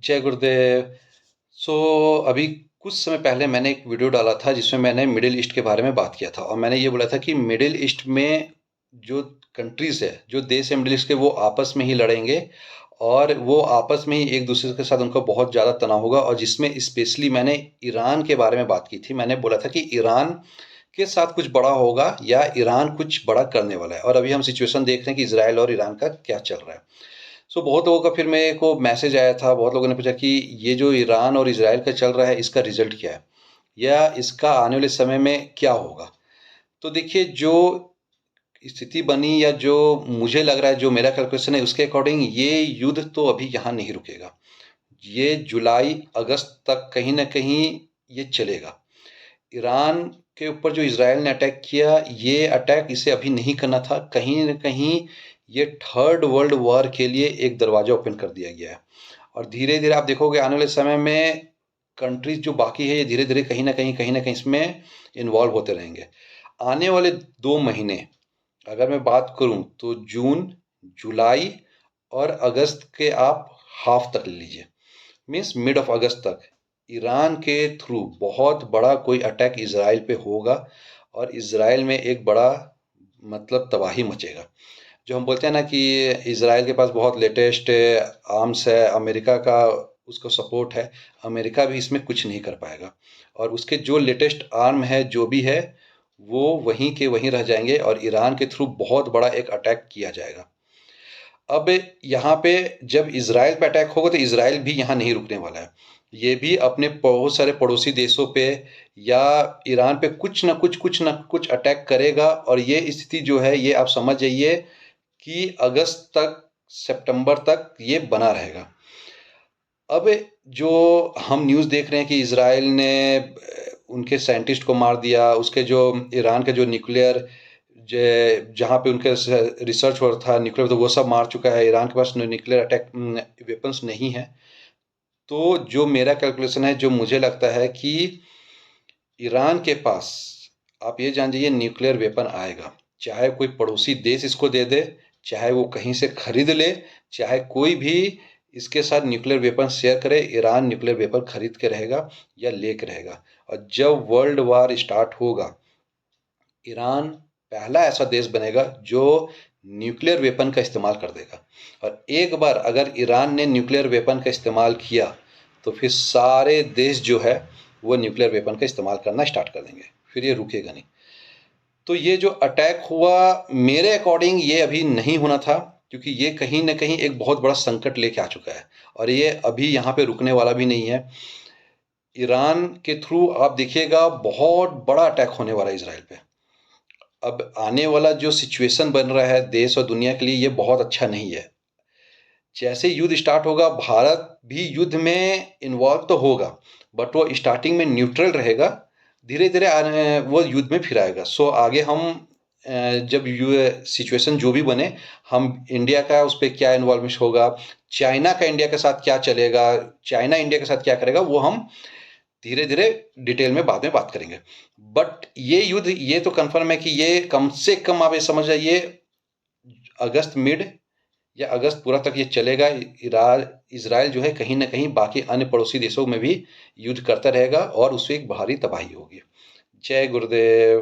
जय गुरुदेव। सो अभी कुछ समय पहले मैंने एक वीडियो डाला था जिसमें मैंने मिडिल ईस्ट के बारे में बात किया था और मैंने ये बोला था कि मिडिल ईस्ट में जो कंट्रीज है, जो देश है मिडिल ईस्ट के, वो आपस में ही लड़ेंगे और वो आपस में ही एक दूसरे के साथ उनका बहुत ज़्यादा तनाव होगा। और जिसमें स्पेशली मैंने ईरान के बारे में बात की थी। मैंने बोला था कि ईरान के साथ कुछ बड़ा होगा या ईरान कुछ बड़ा करने वाला है। और अभी हम सिचुएशन देख रहे हैं कि इसराइल और ईरान का क्या चल रहा है। बहुत लोगों का फिर मेरे को मैसेज आया था, बहुत लोगों ने पूछा कि ये जो ईरान और इजराइल का चल रहा है, इसका रिजल्ट क्या है या इसका आने वाले समय में क्या होगा। तो देखिए, जो स्थिति बनी या जो मुझे लग रहा है, जो मेरा कैलकुलेशन है, उसके अकॉर्डिंग ये युद्ध तो अभी यहाँ नहीं रुकेगा। ये जुलाई अगस्त तक कहीं ना कहीं ये चलेगा। ईरान के ऊपर जो इसराइल ने अटैक किया, ये अटैक इसे अभी नहीं करना था। कहीं ना कहीं ये थर्ड वर्ल्ड वॉर के लिए एक दरवाजा ओपन कर दिया गया है। और धीरे धीरे आप देखोगे आने वाले समय में कंट्रीज जो बाकी है, ये धीरे धीरे कहीं ना कहीं इसमें इन्वॉल्व होते रहेंगे। आने वाले 2 महीने अगर मैं बात करूं तो जून, जुलाई और अगस्त के आप हाफ तक ले लीजिए, मीन्स मिड ऑफ अगस्त तक ईरान के थ्रू बहुत बड़ा कोई अटैक इसराइल पे होगा और इसराइल में एक बड़ा मतलब तबाही मचेगा। जो हम बोलते हैं ना कि इसराइल के पास बहुत लेटेस्ट आर्म्स है, अमेरिका का उसको सपोर्ट है, अमेरिका भी इसमें कुछ नहीं कर पाएगा। और उसके जो लेटेस्ट आर्म है, जो भी है, वो वहीं के वहीं रह जाएंगे और ईरान के थ्रू बहुत बड़ा एक अटैक किया जाएगा। अब यहाँ पे जब इसराइल पे अटैक होगा तो इसराइल भी यहाँ नहीं रुकने वाला है। ये भी अपने बहुत सारे पड़ोसी देशों पे या ईरान पे कुछ ना कुछ अटैक करेगा। और ये स्थिति जो है, ये आप समझ जाइए कि अगस्त तक, सितंबर तक ये बना रहेगा। अब जो हम न्यूज़ देख रहे हैं कि इसराइल ने उनके साइंटिस्ट को मार दिया, उसके जो ईरान के जो न्यूक्लियर जहाँ पे उनके रिसर्च हो रहा था न्यूक्लियर, तो वो सब मार चुका है। ईरान के पास न्यूक्लियर अटैक वेपन्स नहीं है। तो जो मेरा कैलकुलेशन है, जो मुझे लगता है कि ईरान के पास, आप ये जान जाइए, न्यूक्लियर वेपन आएगा। चाहे कोई पड़ोसी देश इसको दे दे, चाहे वो कहीं से खरीद ले, चाहे कोई भी इसके साथ न्यूक्लियर वेपन शेयर करे, ईरान न्यूक्लियर वेपन खरीद के रहेगा या लेके रहेगा। और जब वर्ल्ड वार स्टार्ट होगा, ईरान पहला ऐसा देश बनेगा जो न्यूक्लियर वेपन का इस्तेमाल कर देगा। और एक बार अगर ईरान ने न्यूक्लियर वेपन का इस्तेमाल किया तो फिर सारे देश जो है वो न्यूक्लियर वेपन का इस्तेमाल करना स्टार्ट कर देंगे, फिर ये रुकेगा नहीं। तो ये जो अटैक हुआ, मेरे अकॉर्डिंग ये अभी नहीं होना था, क्योंकि ये कहीं ना कहीं एक बहुत बड़ा संकट लेके आ चुका है और ये अभी यहाँ पे रुकने वाला भी नहीं है। ईरान के थ्रू आप देखिएगा बहुत बड़ा अटैक होने वाला है इसराइल पे। अब आने वाला जो सिचुएशन बन रहा है देश और दुनिया के लिए, ये बहुत अच्छा नहीं है। जैसे युद्ध स्टार्ट होगा, भारत भी युद्ध में इन्वॉल्व तो होगा, बट वो स्टार्टिंग में न्यूट्रल रहेगा। धीरे धीरे वो युद्ध में फिर आएगा। आगे हम जब सिचुएशन जो भी बने, हम इंडिया का उस पर क्या इन्वॉल्वमेंट होगा, चाइना का इंडिया के साथ क्या चलेगा, चाइना इंडिया के साथ क्या करेगा, वो हम धीरे धीरे डिटेल में बाद में बात करेंगे। बट ये युद्ध, ये तो कंफर्म है कि ये कम से कम आप ये समझ जाइए अगस्त मिड या अगस्त पूरा तक ये चलेगा। इसराइल जो है कहीं ना कहीं बाकी अन्य पड़ोसी देशों में भी युद्ध करता रहेगा और उससे एक भारी तबाही होगी। जय गुरुदेव।